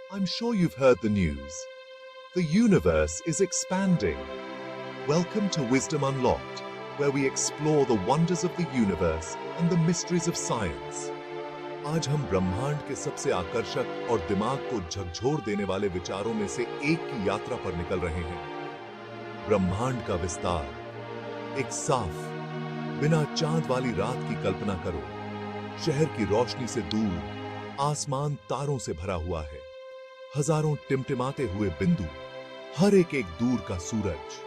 I'm sure you've heard the news. The universe is expanding. Welcome to Wisdom Unlocked, where we explore the wonders of the universe and the mysteries of science. आज हम ब्रह्मांड के सबसे आकर्षक और दिमाग को झकझोर देने वाले विचारों में से एक की यात्रा पर निकल रहे हैं। ब्रह्मांड का विस्तार। एक साफ, बिना चांद वाली रात की कल्पना करो। शहर की रोशनी से दूर आसमान तारों से भरा हुआ है। हजारों टिमटिमाते हुए बिंदु, हर एक एक दूर का सूरज।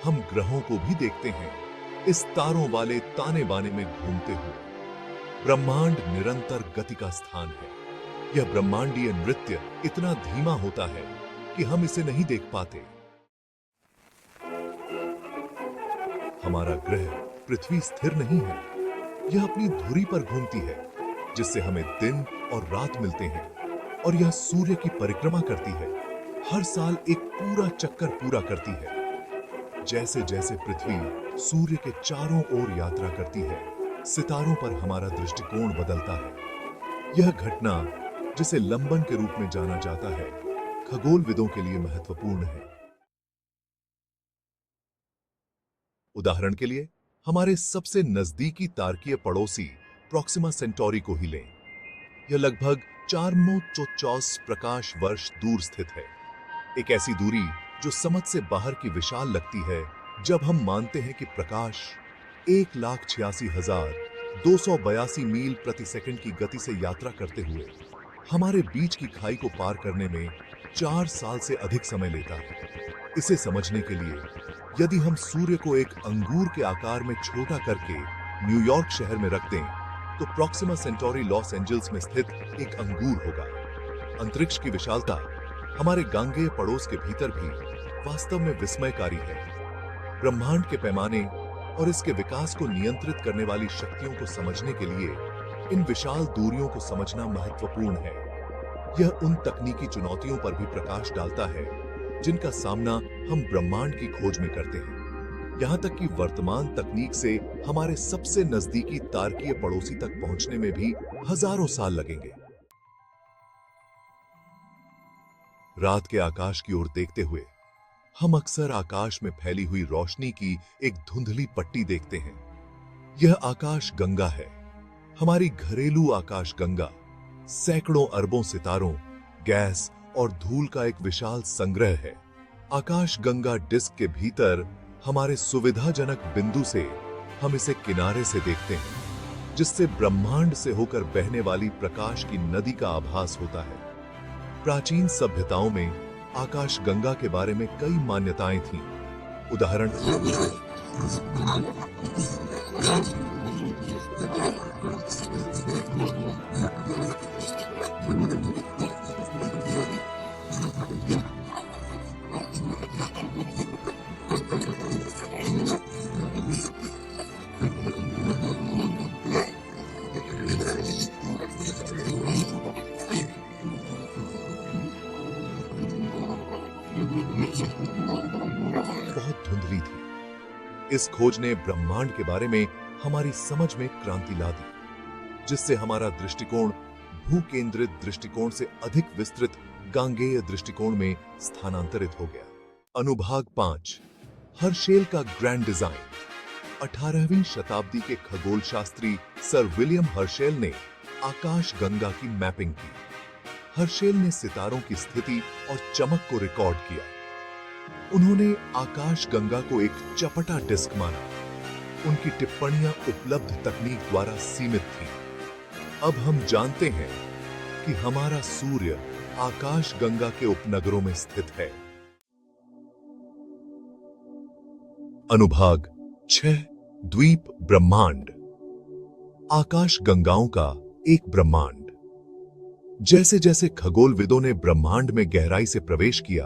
हम ग्रहों को भी देखते हैं, इस तारों वाले ताने बाने में घूमते हुए। ब्रह्मांड निरंतर गति का स्थान है। यह ब्रह्मांडीय नृत्य इतना धीमा होता है कि हम इसे नहीं देख पाते। हमारा ग्रह पृथ्वी स्थिर नहीं है। यह अपनी धुरी पर घूमती है, जिससे हमें दिन और रात मिलते हैं, और यह सूर्य की परिक्रमा करती है। हर साल एक पूरा चक्कर पूरा करती है। जैसे जैसे पृथ्वी सूर्य के चारों ओर यात्रा करती है, सितारों पर हमारा दृष्टिकोण बदलता है। यह घटना, जिसे लंबन के रूप में जाना जाता है, खगोलविदों के लिए महत्वपूर्ण है। उदाहरण के लिए, हमारे सबसे नजदीकी तारकीय पड़ोसी प्रोक्सिमा सेंटोरी को ही लें। यह लगभग 4,454 प्रकाश वर्ष दूर स्थित है। एक ऐसी दूरी जो समझ से बाहर की विशाल लगती है जब हम मानते हैं कि प्रकाश 1,86,282 मील प्रति सेकंड की गति से यात्रा करते हुए हमारे बीच की खाई को पार करने में 4 साल से अधिक समय लेता है। इसे समझने के लिए, यदि हम सूर्य को एक अंगूर के आकार में छोटा करके न्यूयॉर्क शहर में रख दें, तो प्रोक्सिमा सेंटोरी लॉस एंजल्स में स्थित एक अंगूर होगा। अंतरिक्ष की विशालता हमारे गांगेय पड़ोस के भीतर भी वास्तव में विस्मयकारी है। ब्रह्मांड के पैमाने और इसके विकास को नियंत्रित करने वाली शक्तियों को समझने के लिए इन विशाल दूरियों को समझना महत्वपूर्ण है। यह उन तकनीकी चुनौतियों पर भी प्रकाश डालता है जिनका सामना हम ब्रह्मांड की खोज में करते हैं। यहां तक कि वर्तमान तकनीक से हमारे सबसे नजदीकी तारकीय पड़ोसी तक पहुंचने में भी हजारों साल लगेंगे। रात के आकाश की ओर देखते हुए हम अक्सर आकाश में फैली हुई रोशनी की एक धुंधली पट्टी देखते हैं। यह आकाश गंगा है, हमारी घरेलू आकाश गंगा। सैकड़ों अरबों सितारों, गैस और धूल का एक विशाल संग्रह है। आकाश गंगा डिस्क के भीतर हमारे सुविधाजनक बिंदु से हम इसे किनारे से देखते हैं, जिससे ब्रह्मांड से होकर बहने वाली प्रकाश की नदी का आभास होता है। प्राचीन सभ्यताओं में आकाश गंगा के बारे में कई मान्यताएं थीं। उदाहरण बहुत धुंधली थी। इस खोज ने ब्रह्मांड के बारे में हमारी समझ में क्रांति ला दी, जिससे हमारा दृष्टिकोण भूकेंद्रित दृष्टिकोण से अधिक विस्तृत गांगेय दृष्टिकोण में स्थानांतरित हो गया। अनुभाग 5, हर्शेल का ग्रैंड डिजाइन। 18वीं शताब्दी के खगोल शास्त्री सर विलियम हर्शेल ने आकाश गंगा की मैपिंग की। हर्शेल ने सितारों की स्थिति और चमक को रिकॉर्ड किया। उन्होंने आकाश गंगा को एक चपटा डिस्क माना। उनकी टिप्पणियां उपलब्ध तकनीक द्वारा सीमित थीं। अब हम जानते हैं कि हमारा सूर्य आकाश गंगा के उपनगरों में स्थित है। अनुभाग 6, द्वीप ब्रह्मांड। आकाश गंगाओं का एक ब्रह्मांड। जैसे जैसे खगोलविदों ने ब्रह्मांड में गहराई से प्रवेश किया,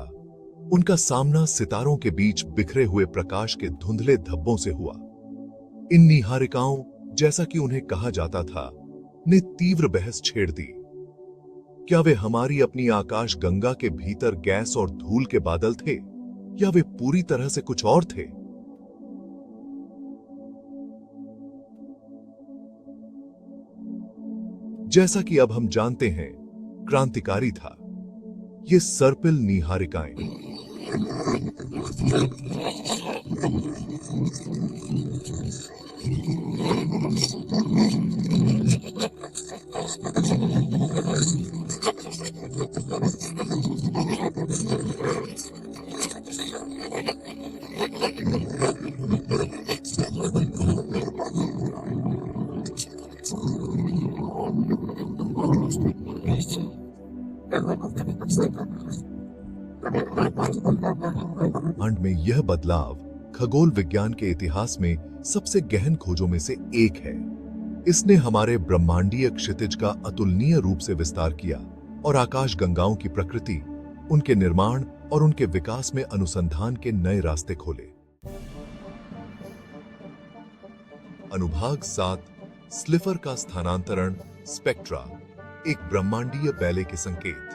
उनका सामना सितारों के बीच बिखरे हुए प्रकाश के धुंधले धब्बों से हुआ। इन निहारिकाओं, जैसा कि उन्हें कहा जाता था, ने तीव्र बहस छेड़ दी। क्या वे हमारी अपनी आकाश गंगा के भीतर गैस और धूल के बादल थे, या वे पूरी तरह से कुछ और थे? जैसा कि अब हम जानते हैं, क्रांतिकारी था। ये सर्पिल नीहारिकाएं ब्रह्मांड में यह बदलाव खगोल विज्ञान के इतिहास में सबसे गहन खोजों में से एक है। इसने हमारे ब्रह्मांडीय क्षितिज का अतुलनीय रूप से विस्तार किया और आकाश गंगाओं की प्रकृति, उनके निर्माण और उनके विकास में अनुसंधान के नए रास्ते खोले। अनुभाग 7 स्लिफर का स्थानांतरण स्पेक्ट्रा, एक ब्रह्मांडीय बैले के संकेत।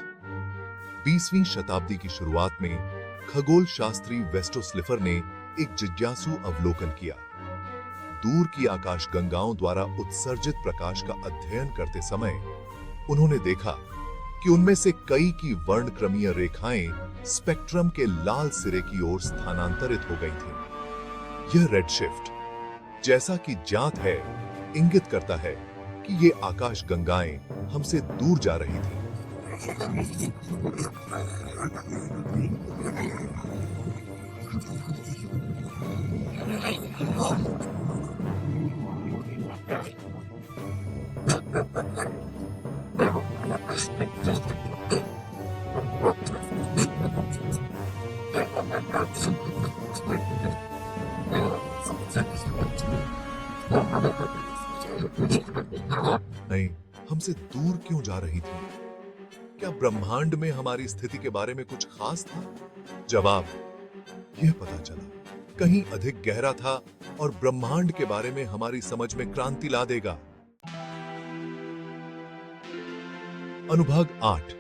20वीं शताब्दी की शुरुआत में खगोल शास्त्री वेस्टो स्लिफर ने एक जिज्ञासु अवलोकन किया। दूर की आकाश गंगाओं द्वारा उत्सर्जित प्रकाश का अध्ययन करते समय उन्होंने देखा कि उनमें से कई की वर्णक्रमीय रेखाएं स्पेक्ट्रम के लाल सिरे की ओर स्थानांतरित हो गई थीं। यह रेडशिफ्ट, जैसा कि ज्ञात है, इंगित करता है कि ये आकाश गंगाएं हमसे दूर जा रही थीं। नहीं, हमसे दूर क्यों जा रही थी? क्या ब्रह्मांड में हमारी स्थिति के बारे में कुछ खास था? जवाब यह पता चला, कहीं अधिक गहरा था और ब्रह्मांड के बारे में हमारी समझ में क्रांति ला देगा। अनुभाग 8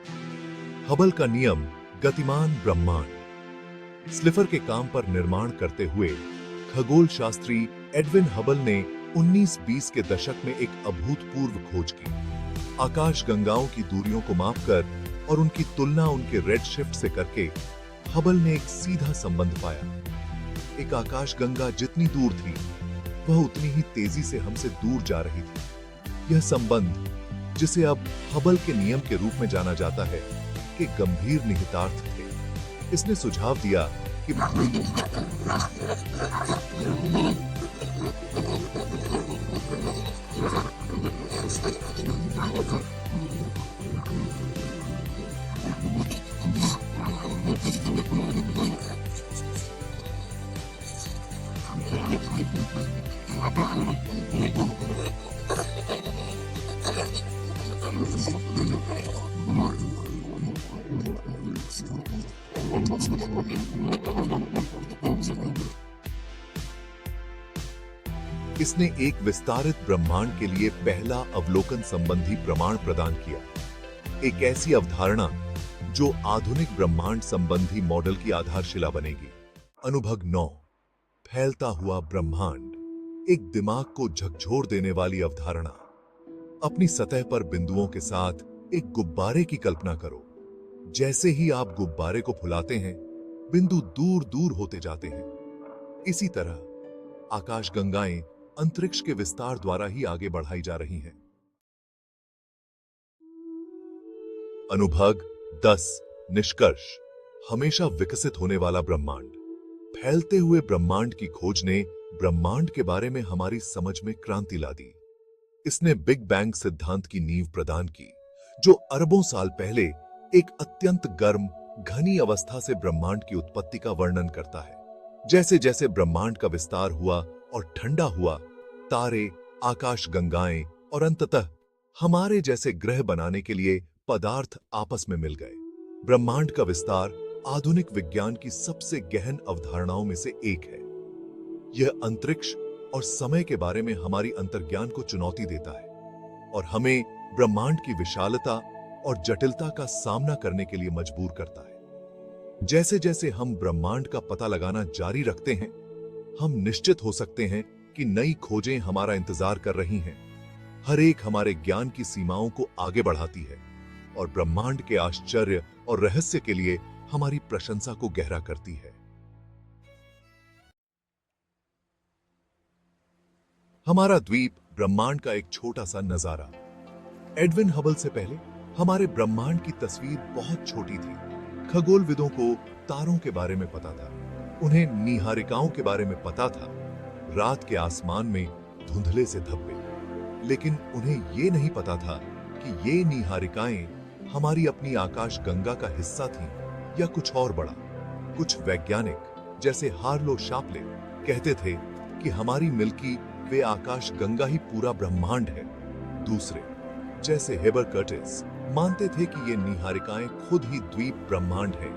हबल का नियम, गतिमान ब्रह्मांड। स्लिफर के काम पर निर्माण करते हुए खगोल शास्त्री एडविन हबल ने 1920 के दशक में एक अभूतपूर्व खोज की। आकाश गंगाओं की दूरियों को मापकर और उनकी तुलना उनके रेडशिफ्ट से करके हबल ने एक सीधा संबंध पाया। एक आकाश गंगा जितनी दूर थी, वह उतनी ही तेजी से हमसे दूर जा रही थी। यह संबंध, जिसे अब हबल के नियम के रूप में जाना जाता है, के गंभीर निहितार्थ थे। इसने सुझाव दिया कि इसने एक विस्तारित ब्रह्मांड के लिए पहला अवलोकन संबंधी प्रमाण प्रदान किया। एक ऐसी अवधारणा जो आधुनिक ब्रह्मांड संबंधी मॉडल की आधारशिला बनेगी। अनुभाग 9 फैलता हुआ ब्रह्मांड, एक दिमाग को झकझोर देने वाली अवधारणा। अपनी सतह पर बिंदुओं के साथ एक गुब्बारे की कल्पना करो। जैसे ही आप गुब्बारे को फुलाते हैं, बिंदु दूर दूर होते जाते हैं। इसी तरह आकाश गंगाएं अंतरिक्ष के विस्तार द्वारा ही आगे बढ़ाई जा रही हैं। अनुभाग 10 निष्कर्ष, हमेशा विकसित होने वाला ब्रह्मांड। फैलते हुए ब्रह्मांड की खोज ने ब्रह्मांड के बारे में हमारी समझ में क्रांति ला दी। इसने बिग बैंग सिद्धांत की नींव प्रदान की, जो अरबों साल पहले एक अत्यंत गर्म, घनी अवस्था से ब्रह्मांड की उत्पत्ति का वर्णन करता है। जैसे जैसे ब्रह्मांड का विस्तार हुआ और ठंडा हुआ, तारे, आकाश गंगाएं और अंततः हमारे जैसे ग्रह बनाने के लिए पदार्थ आपस में मिल गए। ब्रह्मांड का विस्तार आधुनिक विज्ञान की सबसे गहन अवधारणाओं में से एक है। यह अंतरिक्ष और समय के बारे में हमारी अंतर्ज्ञान को चुनौती देता है और हमें ब्रह्मांड की विशालता और जटिलता का सामना करने के लिए मजबूर करता है। जैसे जैसे हम ब्रह्मांड का पता लगाना जारी रखते हैं, हम निश्चित हो सकते हैं कि नई खोजें हमारा इंतजार कर रही हैं। हर एक हमारे ज्ञान की सीमाओं को आगे बढ़ाती है और ब्रह्मांड के आश्चर्य और रहस्य के लिए हमारी प्रशंसा को गहरा करती है। हमारा द्वीप ब्रह्मांड का एक छोटा सा नजारा। एडविन हबल से पहले हमारे ब्रह्मांड की तस्वीर बहुत छोटी थी। खगोलविदों को तारों के बारे में पता था, उन्हें नीहारिकाओं के बारे में पता था, रात के आसमान में धुंधले से धब्बे। लेकिन उन्हें यह नहीं पता था कि ये नीहारिकाएं हमारी अपनी आकाश गंगा का हिस्सा थीं या कुछ और बड़ा। कुछ वैज्ञानिक जैसे हार्लो शापले कहते थे कि हमारी मिल्की वे आकाश गंगा ही पूरा ब्रह्मांड है। दूसरे जैसे हेबर कर्टिस मानते थे कि ये नीहारिकाएं खुद ही द्वीप ब्रह्मांड है,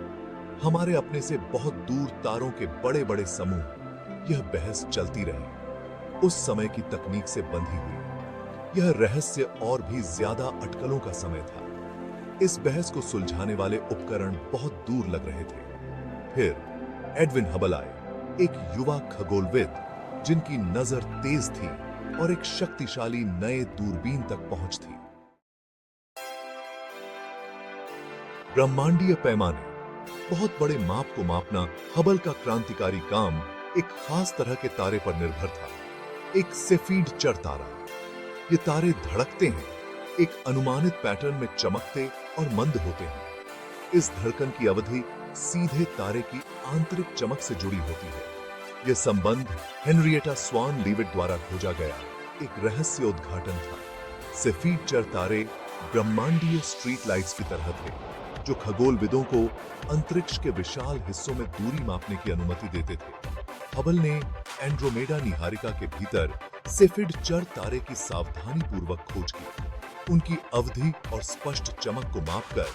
हमारे अपने से बहुत दूर तारों के बड़े बड़े समूह। यह बहस चलती रही, उस समय की तकनीक से बंधी हुई। यह रहस्य और भी ज्यादा अटकलों का समय था। इस बहस को सुलझाने वाले उपकरण बहुत दूर लग रहे थे। फिर एडविन हबल आए, एक युवा खगोलविद जिनकी नजर तेज थी और एक शक्तिशाली नए दूरबीन तक पहुंच थी। ब्रह्मांडीय पैमाने, बहुत बड़े माप को मापना हबल का क्रांतिकारी काम एक खास तरह के तारे पर निर्भर था, एक सेफीड चर तारा। ये तारे धड़कते हैं, एक अनुमानित पैटर्न में चमकते और मंद होते हैं। इस धड़कन की अवधि सीधे तारे की आंतरिक चमक से जुड़ी होती है। यह संबंध हेनरिएटा स्वान लीविट द्वारा खोजा गया एक रहस्य उद्घाटन था। सेफीड चर तारे ब्रह्मांडीय स्ट्रीट लाइट्स की तरह थे, जो खगोलविदों को अंतरिक्ष के विशाल हिस्सों में दूरी मापने की अनुमति देते थे। हबल ने एंड्रोमेडा नीहारिका के भीतर सेफिड चर तारे की सावधानी पूर्वक खोज की। उनकी अवधि और स्पष्ट चमक को मापकर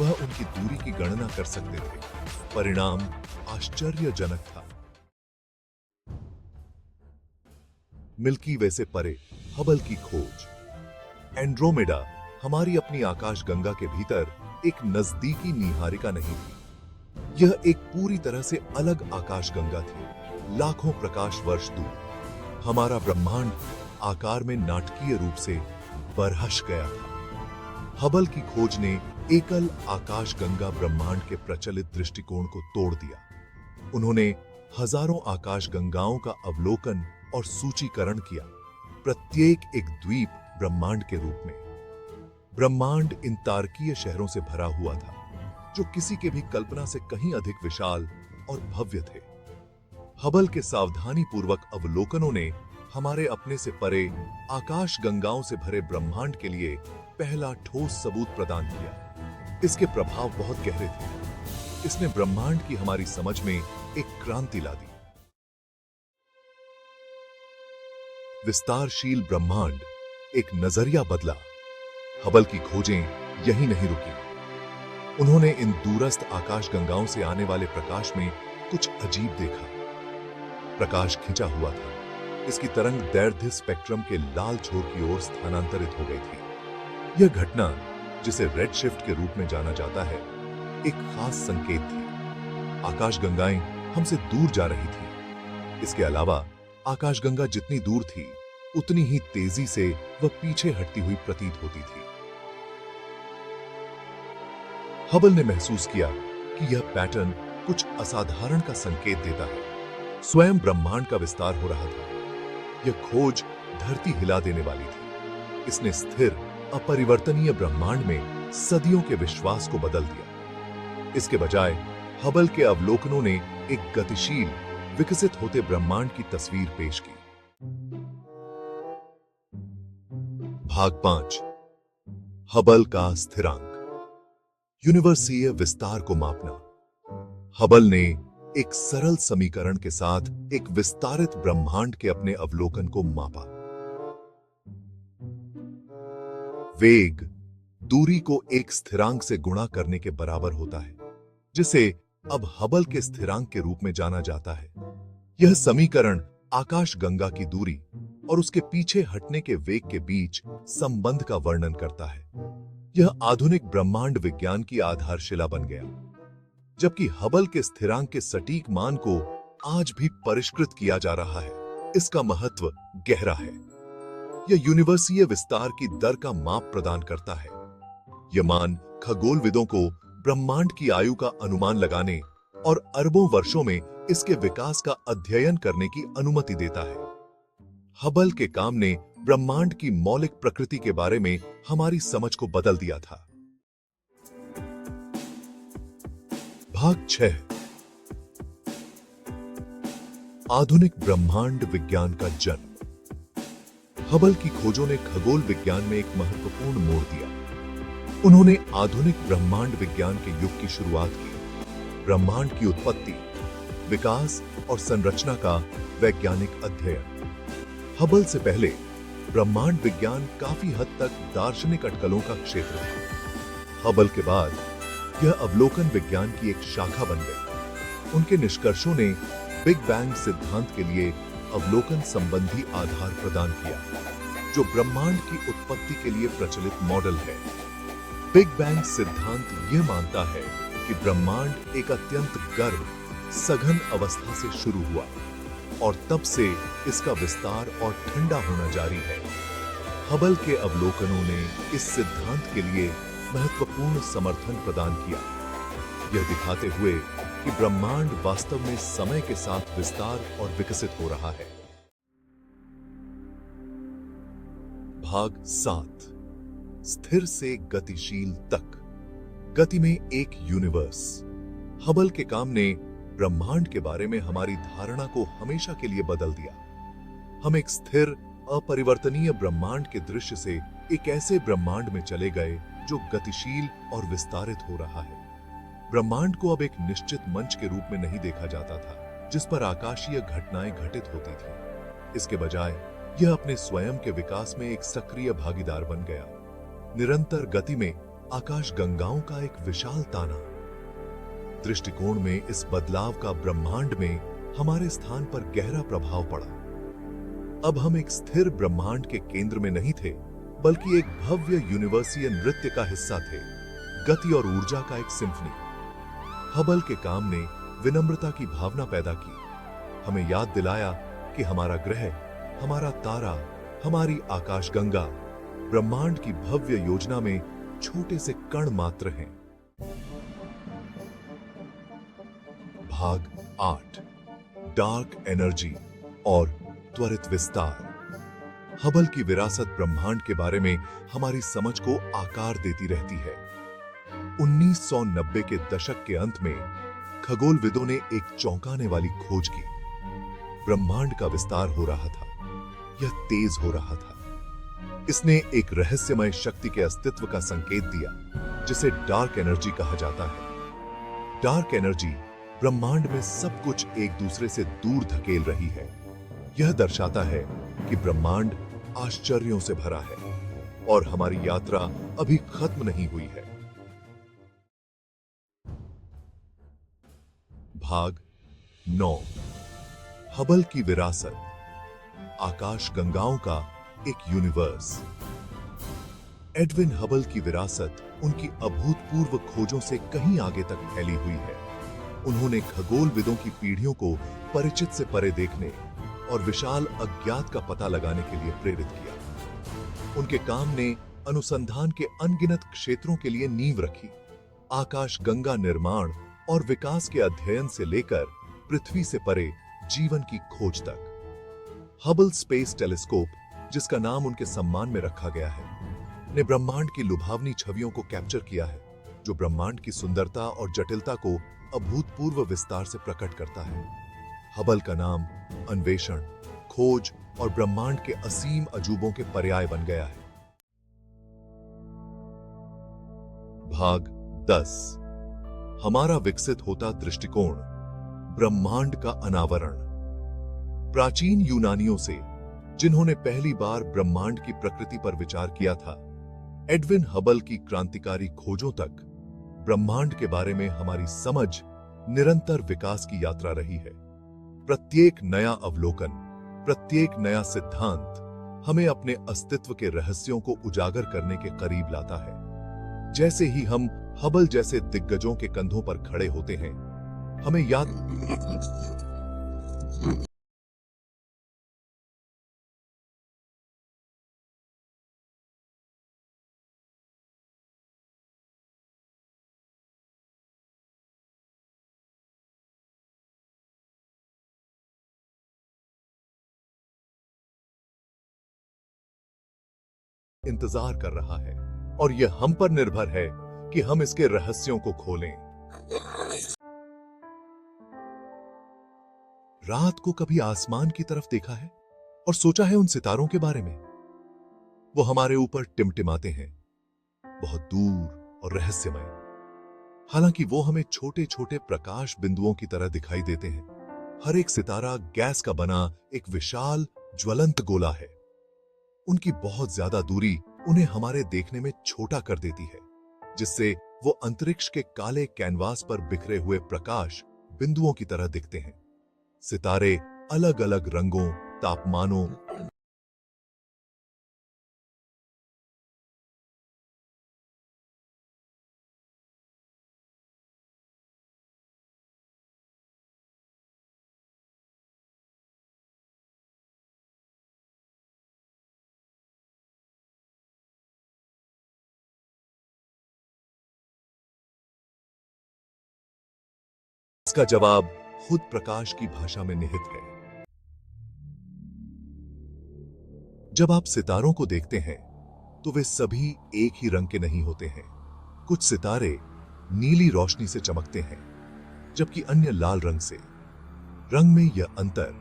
वह उनकी दूरी की गणना कर सकते थे। परिणाम आश्चर्यजनक था। मिल्की वे से परे हबल की खोज। एंड्रोमेडा हमारी अपनी आकाश गंगा के भीतर एक नजदीकी नीहारिका नहीं थी। यह एक पूरी तरह से अलग आकाश गंगा थी, लाखों प्रकाश वर्ष दूर। हमारा ब्रह्मांड आकार में नाटकीय रूप से बरहश गया था। हबल की खोज ने एकल आकाश गंगा ब्रह्मांड के प्रचलित दृष्टिकोण को तोड़ दिया। उन्होंने हजारों आकाश गंगाओं का अवलोकन और सूचीकरण किया, प्रत्येक एक द्वीप ब्रह्मांड के रूप में। ब्रह्मांड इन तारकीय शहरों से भरा हुआ था, जो किसी के भी कल्पना से कहीं अधिक विशाल और भव्य थे। हबल के सावधानी पूर्वक अवलोकनों ने हमारे अपने से परे आकाश गंगाओं से भरे ब्रह्मांड के लिए पहला ठोस सबूत प्रदान किया। इसके प्रभाव बहुत गहरे थे। इसने ब्रह्मांड की हमारी समझ में एक क्रांति ला दी। विस्तारशील ब्रह्मांड एक नजरिया बदला। हबल की खोजें यहीं नहीं रुकी। उन्होंने इन दूरस्थ आकाश गंगाओं से आने वाले प्रकाश में कुछ अजीब देखा। प्रकाश खिंचा हुआ था। इसकी तरंग दैर्ध्य स्पेक्ट्रम के लाल छोर की ओर स्थानांतरित हो गई थी। यह घटना, जिसे रेड शिफ्ट के रूप में जाना जाता है, एक खास संकेत थी। आकाशगंगाएं हमसे दूर जा रही थी। इसके अलावा आकाशगंगा जितनी दूर थी, उतनी ही तेजी से वह पीछे हटती हुई प्रतीत होती थी। हबल ने महसूस किया कि यह पैटर्न कुछ असाधारण का संकेत देता है। स्वयं ब्रह्मांड का विस्तार हो रहा था। यह खोज धरती हिला देने वाली थी। इसने स्थिर, अपरिवर्तनीय ब्रह्मांड में सदियों के विश्वास को बदल दिया। इसके बजाय हबल के अवलोकनों ने एक गतिशील, विकसित होते ब्रह्मांड की तस्वीर पेश की। भाग 5, हबल का स्थिरांक। यूनिवर्सीय विस्तार को मापना। हबल ने एक सरल समीकरण के साथ एक विस्तारित ब्रह्मांड के अपने अवलोकन को मापा। वेग दूरी को एक स्थिरांक से गुणा करने के बराबर होता है, जिसे अब हबल के स्थिरांक के रूप में जाना जाता है। यह समीकरण आकाश गंगा की दूरी और उसके पीछे हटने के वेग के बीच संबंध का वर्णन करता है। यह आधुनिक ब्रह्मांड विज्ञान की आधारशिला बन गया। जबकि हबल के स्थिरांक के सटीक मान को आज भी परिष्कृत किया जा रहा है, इसका महत्व गहरा है। यह यूनिवर्सीय विस्तार की दर का माप प्रदान करता है। यमान खगोलविदों को ब्रह्मांड की आयु का अनुमान लगाने और अरबों वर्षों में इसके विकास का अध्ययन करने की अनुमति देता है। हबल के काम ने ब्रह्मांड की मौलिक प्रकृति के बारे में हमारी समझ को बदल दिया था। भाग 6। आधुनिक ब्रह्मांड विज्ञान का जन्म। हबल की खोजों ने खगोल विज्ञान में एक महत्वपूर्ण मोड़ दिया। उन्होंने आधुनिक ब्रह्मांड विज्ञान के युग की शुरुआत की। ब्रह्मांड की उत्पत्ति, विकास और संरचना का वैज्ञानिक अध्ययन। हबल से पहले ब्रह्मांड विज्ञान काफी हद तक दार्शनिक अटकलों का क्षेत्र था। हबल के बाद यह अवलोकन विज्ञान की एक शाखा बन गई। उनके निष्कर्षों ने बिग बैंग सिद्धांत के लिए अवलोकन संबंधी आधार प्रदान किया, जो ब्रह्मांड की उत्पत्ति के लिए प्रचलित मॉडल है। बिग बैंग सिद्धांत यह मानता है कि ब्रह्मांड एक अत्यंत गर्म, सघन अवस्था से शुरू हुआ और तब से इसका विस्तार और ठंडा होना जारी है। हबल के अवलोकनों ने इस सिद्धांत के लिए महत्वपूर्ण समर्थन प्रदान किया, यह दिखाते हुए कि ब्रह्मांड वास्तव में समय के साथ विस्तार और विकसित हो रहा है। भाग 7। स्थिर से गतिशील तक। गति में एक यूनिवर्स। हबल के काम ने ब्रह्मांड के बारे में हमारी धारणा को हमेशा के लिए बदल दिया। हम एक स्थिर, अपरिवर्तनीय ब्रह्मांड के दृश्य से एक ऐसे ब्रह्मांड में चले गए जो गतिशील और विस्तारित हो रहा है। ब्रह्मांड को अब एक निश्चित मंच के रूप में नहीं देखा जाता था, जिस पर आकाशीय घटनाएं घटित होती थी। इसके बजाय यह अपने स्वयं के विकास में एक सक्रिय भागीदार बन गया। निरंतर गति में आकाश गंगाओं का एक विशाल ताना। दृष्टिकोण में इस बदलाव का ब्रह्मांड में हमारे स्थान पर गहरा प्रभाव पड़ा। अब हम एक स्थिर ब्रह्मांड के केंद्र में नहीं थे, बल्कि एक भव्य यूनिवर्सीय नृत्य का हिस्सा थे, गति और ऊर्जा का एक सिम्फनी। हबल के काम ने विनम्रता की भावना पैदा की, हमें याद दिलाया कि हमारा ग्रह, हमारा तारा, हमारी आकाशगंगा ब्रह्मांड की भव्य योजना में छोटे से कण मात्र हैं। भाग 8। डार्क एनर्जी और त्वरित विस्तार। हबल की विरासत ब्रह्मांड के बारे में हमारी समझ को आकार देती रहती है। 1990 के दशक के अंत में खगोलविदों ने एक चौंकाने वाली खोज की। ब्रह्मांड का विस्तार हो रहा था, यह तेज हो रहा था। इसने एक रहस्यमय शक्ति के अस्तित्व का संकेत दिया, जिसे डार्क एनर्जी कहा जाता है। डार्क एनर्जी ब्रह्मांड में सब कुछ एक दूसरे से दूर धकेल रही है। यह दर्शाता है कि ब्रह्मांड आश्चर्यों से भरा है और हमारी यात्रा अभी खत्म नहीं हुई है। भाग 9। हबल की विरासत, आकाश गंगाओं का एक यूनिवर्स। एडविन हबल की विरासत उनकी अभूतपूर्व खोजों से कहीं आगे तक फैली हुई है। उन्होंने खगोलविदों की पीढ़ियों को परिचित से परे देखने और विशाल अज्ञात का पता लगाने के लिए प्रेरित किया। उनके काम ने अनुसंधान के अनगिनत क्षेत्रों के लिए नींव रखी, आकाशगंगा निर्माण और विकास के अध्ययन से लेकर पृथ्वी से परे जीवन की खोज तक। हबल स्पेस टेलीस्कोप, जिसका नाम उनके सम्मान में रखा गया है, ने ब्रह्मांड की लुभावनी छवियों को कैप्चर किया है, जो ब्रह्मांड की सुंदरता और जटिलता को अभूतपूर्व विस्तार से प्रकट करता है। हबल का नाम अन्वेषण, खोज और ब्रह्मांड के असीम अजूबों के पर्याय बन गया है। भाग 10। हमारा विकसित होता दृष्टिकोण, ब्रह्मांड का अनावरण। प्राचीन यूनानियों से, जिन्होंने पहली बार ब्रह्मांड की प्रकृति पर विचार किया था, एडविन हबल की क्रांतिकारी खोजों तक, ब्रह्मांड के बारे में हमारी समझ निरंतर विकास की यात्रा रही है। प्रत्येक नया अवलोकन, प्रत्येक नया सिद्धांत हमें अपने अस्तित्व के रहस्यों को उजागर करने के करीब लाता है। जैसे ही हम हबल जैसे दिग्गजों के कंधों पर खड़े होते हैं, हमें याद इंतजार कर रहा है और यह हम पर निर्भर है कि हम इसके रहस्यों को खोलें। रात को कभी आसमान की तरफ देखा है और सोचा है उन सितारों के बारे में? वो हमारे ऊपर टिमटिमाते हैं, बहुत दूर और रहस्यमय। हालांकि वो हमें छोटे छोटे प्रकाश बिंदुओं की तरह दिखाई देते हैं। हर एक सितारा गैस का बना एक विशाल ज्वलंत गोला है। उनकी बहुत ज्यादा दूरी उन्हें हमारे देखने में छोटा कर देती है, जिससे वो अंतरिक्ष के काले कैनवास पर बिखरे हुए प्रकाश बिंदुओं की तरह दिखते हैं। सितारे अलग अलग रंगों, तापमानों इसका जवाब खुद प्रकाश की भाषा में निहित है। जब आप सितारों को देखते हैं तो वे सभी एक ही रंग के नहीं होते हैं। कुछ सितारे नीली रोशनी से चमकते हैं, जबकि अन्य लाल रंग से। रंग में यह अंतर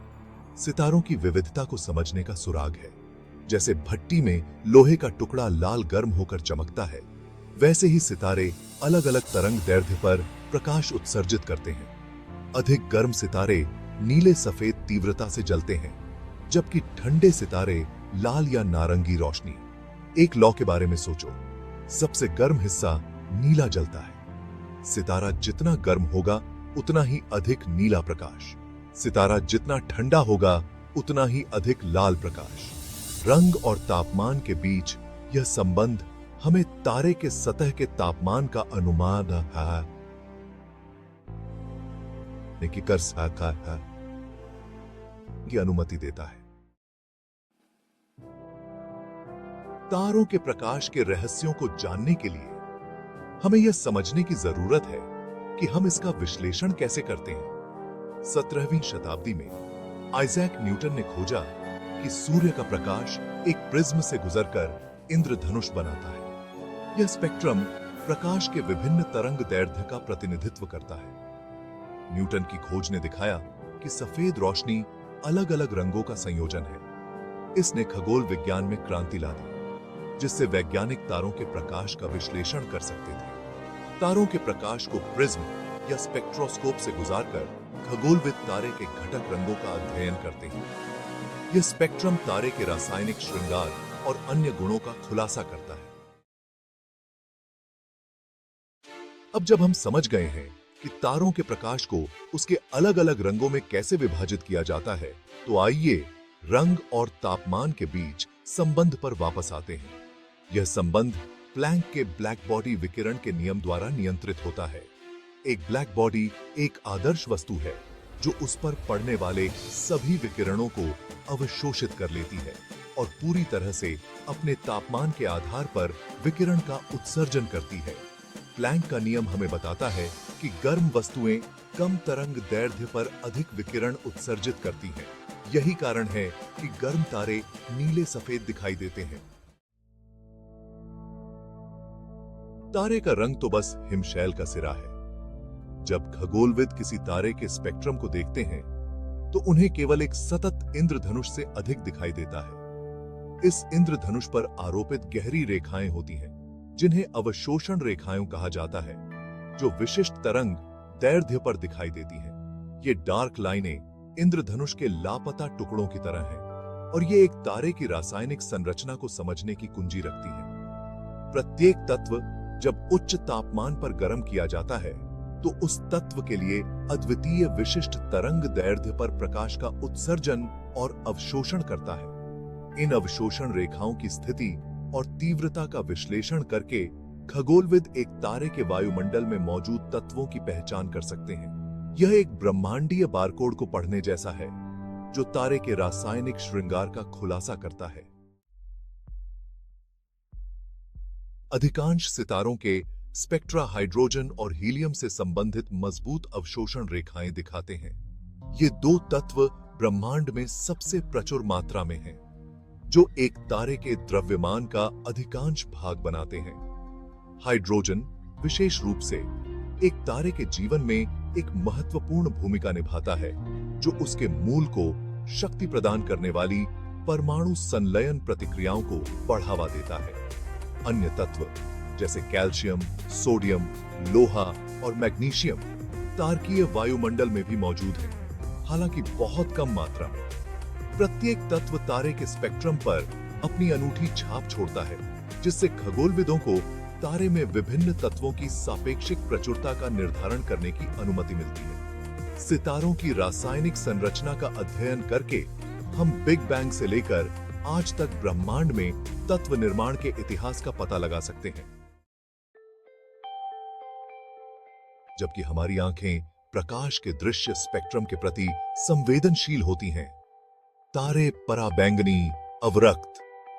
सितारों की विविधता को समझने का सुराग है। जैसे भट्टी में लोहे का टुकड़ा लाल गर्म होकर चमकता है, वैसे ही सितारे अलग अलग तरंग दैर्ध्य पर प्रकाश उत्सर्जित करते हैं। अधिक गर्म सितारे नीले सफेद तीव्रता से जलते हैं, जबकि ठंडे सितारे लाल या नारंगी रोशनी। एक लौ के बारे में सोचो, सबसे गर्म हिस्सा नीला जलता है। सितारा जितना गर्म होगा उतना ही अधिक नीला प्रकाश, सितारा जितना ठंडा होगा उतना ही अधिक लाल प्रकाश। रंग और तापमान के बीच यह संबंध हमें तारे के सतह के तापमान का अनुमान की कर की अनुमति देता है। तारों के प्रकाश के रहस्यों को जानने के लिए हमें यह समझने की जरूरत है कि हम इसका विश्लेषण कैसे करते हैं। 17वीं शताब्दी में आइजैक न्यूटन ने खोजा कि सूर्य का प्रकाश एक प्रिज्म से गुजरकर इंद्रधनुष बनाता है। यह स्पेक्ट्रम प्रकाश के विभिन्न तरंग दैर्ध्य का प्रतिनिधित्व करता है। न्यूटन की खोज ने दिखाया कि सफेद रोशनी अलग अलग रंगों का संयोजन है। इसने खगोल विज्ञान में क्रांति ला दी, जिससे वैज्ञानिक तारों के प्रकाश का विश्लेषण कर सकते थे। तारों के प्रकाश को प्रिज्म या स्पेक्ट्रोस्कोप से गुजारकर खगोलविद तारे के घटक रंगों का अध्ययन करते हैं। यह स्पेक्ट्रम तारे के रासायनिक श्रृंगार और अन्य गुणों का खुलासा करता है। अब जब हम समझ गए हैं कि तारों के प्रकाश को उसके अलग अलग रंगों में कैसे विभाजित किया जाता है, तो आइए रंग और तापमान के बीच संबंध पर वापस आते हैं। यह संबंध प्लैंक के ब्लैक बॉडी विकिरण के नियम द्वारा नियंत्रित होता है। एक ब्लैक बॉडी एक आदर्श वस्तु है जो उस पर पड़ने वाले सभी विकिरणों को अवशोषित कर लेती है और पूरी तरह से अपने तापमान के आधार पर विकिरण का उत्सर्जन करती है। प्लैंक का नियम हमें बताता है कि गर्म वस्तुएं कम तरंग दैर्ध्य पर अधिक विकिरण उत्सर्जित करती हैं। यही कारण है कि गर्म तारे नीले सफेद दिखाई देते हैं। तारे का रंग तो बस हिमशैल का सिरा है। जब खगोलविद किसी तारे के स्पेक्ट्रम को देखते हैं तो उन्हें केवल एक सतत इंद्रधनुष से अधिक दिखाई देता है। इस इंद्रधनुष पर आरोपित गहरी रेखाएं होती हैं, जिन्हें अवशोषण रेखाएं कहा जाता है, जो विशिष्ट तरंग दैर्ध्य पर दिखाई देती हैं। ये डार्क लाइनें इंद्रधनुष के लापता टुकड़ों की तरह हैं और ये एक तारे की रासायनिक संरचना को समझने की कुंजी रखती हैं। प्रत्येक तत्व जब उच्च तापमान पर गर्म किया जाता है तो उस तत्व के लिए अद्वितीय विशिष्ट तरंग दैर्ध्य पर प्रकाश का उत्सर्जन और अवशोषण करता है। इन अवशोषण रेखाओं की स्थिति और तीव्रता का विश्लेषण करके खगोलविद एक तारे के वायुमंडल में मौजूद तत्वों की पहचान कर सकते हैं। यह एक ब्रह्मांडीय बारकोड को पढ़ने जैसा है, जो तारे के रासायनिक श्रृंगार का खुलासा करता है। अधिकांश सितारों के स्पेक्ट्रा हाइड्रोजन और हीलियम से संबंधित मजबूत अवशोषण रेखाएं दिखाते हैं। ये दो तत्व ब्रह्मांड में सबसे प्रचुर मात्रा में हैं। जो एक तारे के द्रव्यमान का अधिकांश भाग बनाते हैं। हाइड्रोजन विशेष रूप से एक तारे के जीवन में एक महत्वपूर्ण भूमिका निभाता है, जो उसके मूल को शक्ति प्रदान करने वाली परमाणु संलयन प्रतिक्रियाओं को बढ़ावा देता है। अन्य तत्व जैसे कैल्शियम, सोडियम, लोहा और मैग्नीशियम तारकीय वायुमंडल में भी मौजूद हैं, हालांकि बहुत कम मात्रा में। प्रत्येक तत्व तारे के स्पेक्ट्रम पर अपनी अनूठी छाप छोड़ता है, जिससे खगोलविदों को तारे में विभिन्न तत्वों की सापेक्षिक प्रचुरता का निर्धारण करने की अनुमति मिलती है। सितारों की रासायनिक संरचना का अध्ययन करके हम बिग बैंग से लेकर आज तक ब्रह्मांड में तत्व निर्माण के इतिहास का पता लगा सकते हैं। जबकि हमारी आंखें प्रकाश के दृश्य स्पेक्ट्रम के प्रति संवेदनशील होती हैं, तारे पराबैंगनी, अवरक्त,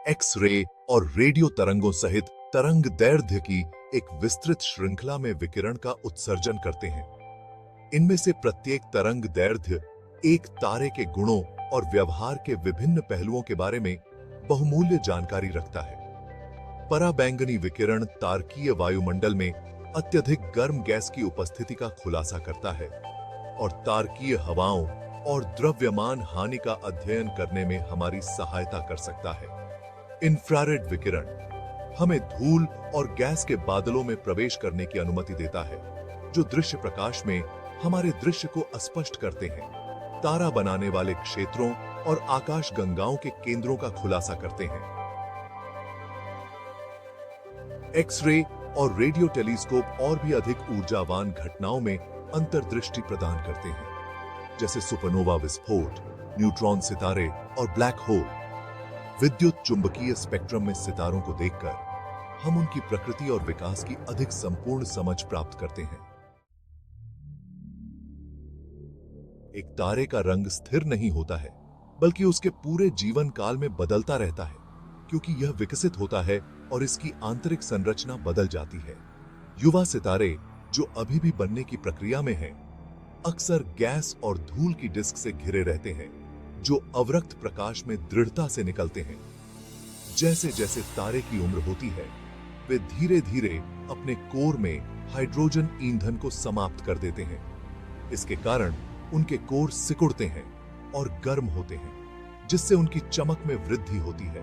एक्स-रे और रेडियो तरंगों सहित तरंग दैर्ध्य की एक विस्तृत श्रृंखला में विकिरण का उत्सर्जन करते हैं। इनमें से प्रत्येक तरंग दैर्ध्य एक तारे के गुणों और व्यवहार के विभिन्न पहलुओं के बारे में बहुमूल्य जानकारी रखता है। पराबैंगनी विकिरण तारकीय वायुमंडल में अत्यधिक गर्म गैस की उपस्थिति का खुलासा करता है और तारकीय हवाओं और द्रव्यमान हानि का अध्ययन करने में हमारी सहायता कर सकता है। इंफ्रारेड विकिरण हमें धूल और गैस के बादलों में प्रवेश करने की अनुमति देता है, जो दृश्य प्रकाश में हमारे दृश्य को अस्पष्ट करते हैं, तारा बनाने वाले क्षेत्रों और आकाश गंगाओं के केंद्रों का खुलासा करते हैं। एक्स-रे और रेडियो टेलीस्कोप और भी अधिक ऊर्जावान घटनाओं में अंतर्दृष्टि प्रदान करते हैं, जैसे सुपरनोवा विस्फोट, न्यूट्रॉन सितारे और ब्लैक होल। विद्युत चुंबकीय स्पेक्ट्रम में सितारों को देखकर हम उनकी प्रकृति और विकास की अधिक संपूर्ण समझ प्राप्त करते हैं। एक तारे का रंग स्थिर नहीं होता है, बल्कि उसके पूरे जीवन काल में बदलता रहता है, क्योंकि यह विकसित होता है और इसकी आंतरिक संरचना बदल जाती है। युवा सितारे, जो अभी भी बनने की प्रक्रिया में हैं, अक्सर गैस और धूल की डिस्क से घिरे रहते हैं, जो अवरक्त प्रकाश में दृढ़ता से निकलते हैं। जैसे जैसे तारे की उम्र होती है, वे धीरे धीरे अपने कोर में हाइड्रोजन ईंधन को समाप्त कर देते हैं। इसके कारण उनके कोर सिकुड़ते हैं और गर्म होते हैं, जिससे उनकी चमक में वृद्धि होती है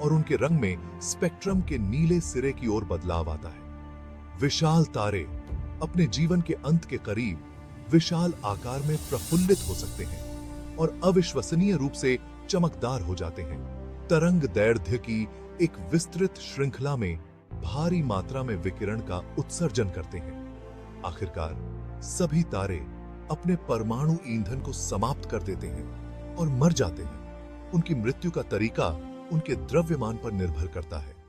और उनके रंग में स्पेक्ट्रम के नीले सिरे की ओर बदलाव आता है। विशाल तारे अपने जीवन के अंत के करीब विशाल आकार में प्रफुल्लित हो सकते हैं और अविश्वसनीय रूप से चमकदार हो जाते हैं। तरंग दैर्ध्य की एक विस्तृत श्रृंखला में भारी मात्रा में विकिरण का उत्सर्जन करते हैं। आखिरकार सभी तारे अपने परमाणु ईंधन को समाप्त कर देते हैं और मर जाते हैं। उनकी मृत्यु का तरीका उनके द्रव्यमान पर निर्भर करता है।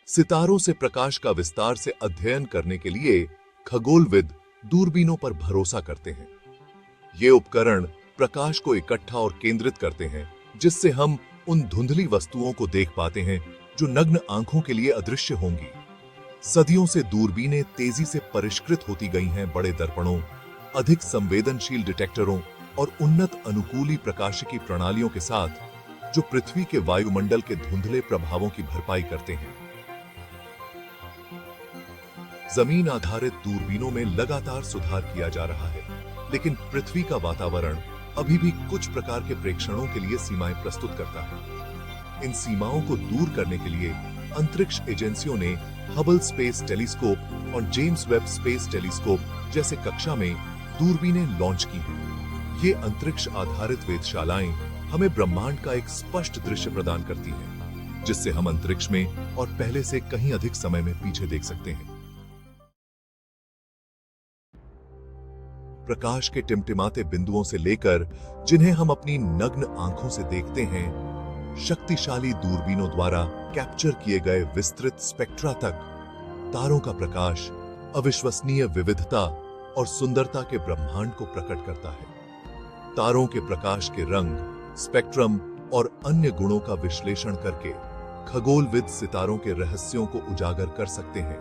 सितारों से प्रकाश का विस्तार से अध्ययन करने के लिए खगोलविद दूरबीनों पर भरोसा करते हैं। ये उपकरण प्रकाश को इकट्ठा और केंद्रित करते हैं, जिससे हम उन धुंधली वस्तुओं को देख पाते हैं जो नग्न आंखों के लिए अदृश्य होंगी। सदियों से दूरबीनें तेजी से परिष्कृत होती गई हैं, बड़े दर्पणों, अधिक संवेदनशील डिटेक्टरों और उन्नत अनुकूली प्रकाशिकी प्रणालियों के साथ, जो पृथ्वी के वायुमंडल के धुंधले प्रभावों की भरपाई करते हैं। जमीन आधारित दूरबीनों में लगातार सुधार किया जा रहा है, लेकिन पृथ्वी का वातावरण अभी भी कुछ प्रकार के प्रेक्षणों के लिए सीमाएं प्रस्तुत करता है। इन सीमाओं को दूर करने के लिए अंतरिक्ष एजेंसियों ने हबल स्पेस टेलीस्कोप और जेम्स वेब स्पेस टेलीस्कोप जैसे कक्षा में दूरबीनें लॉन्च की हैं। ये अंतरिक्ष आधारित वेधशालाएं हमें ब्रह्मांड का एक स्पष्ट दृश्य प्रदान करती हैं, जिससे हम अंतरिक्ष में और पहले से कहीं अधिक समय में पीछे देख सकते हैं। प्रकाश के टिमटिमाते बिंदुओं से लेकर जिन्हें हम अपनी नग्न आंखों से देखते हैं, शक्तिशाली दूरबीनों द्वारा कैप्चर किए गए विस्तृत स्पेक्ट्रा तक, तारों का प्रकाश अविश्वसनीय विविधता और सुंदरता के ब्रह्मांड को प्रकट करता है। तारों के प्रकाश के रंग, स्पेक्ट्रम और अन्य गुणों का विश्लेषण करके खगोलविद सितारों के रहस्यों को उजागर कर सकते हैं।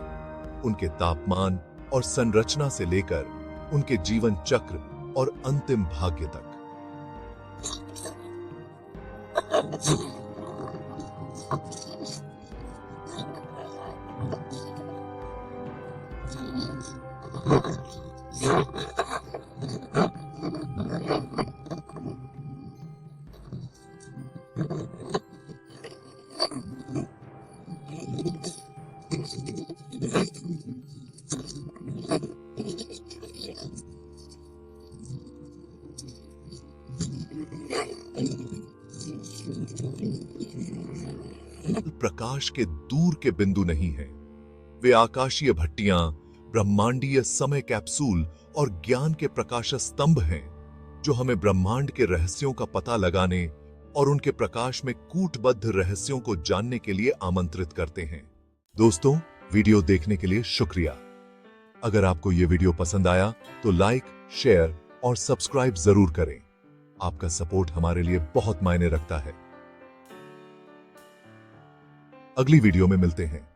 उनके तापमान और संरचना से लेकर उनके जीवन चक्र और अंतिम भाग्य तक। प्रकाश के दूर के बिंदु नहीं हैं। वे आकाशीय भट्टियां, ब्रह्मांडीय समय कैप्सूल और ज्ञान के प्रकाश स्तंभ हैं, जो हमें ब्रह्मांड के रहस्यों का पता लगाने और उनके प्रकाश में कूटबद्ध रहस्यों को जानने के लिए आमंत्रित करते हैं। दोस्तों, वीडियो देखने के लिए शुक्रिया। अगर आपको यह वीडियो पसंद आया तो लाइक, शेयर और सब्सक्राइब जरूर करें। आपका सपोर्ट हमारे लिए बहुत मायने रखता है। अगली वीडियो में मिलते हैं।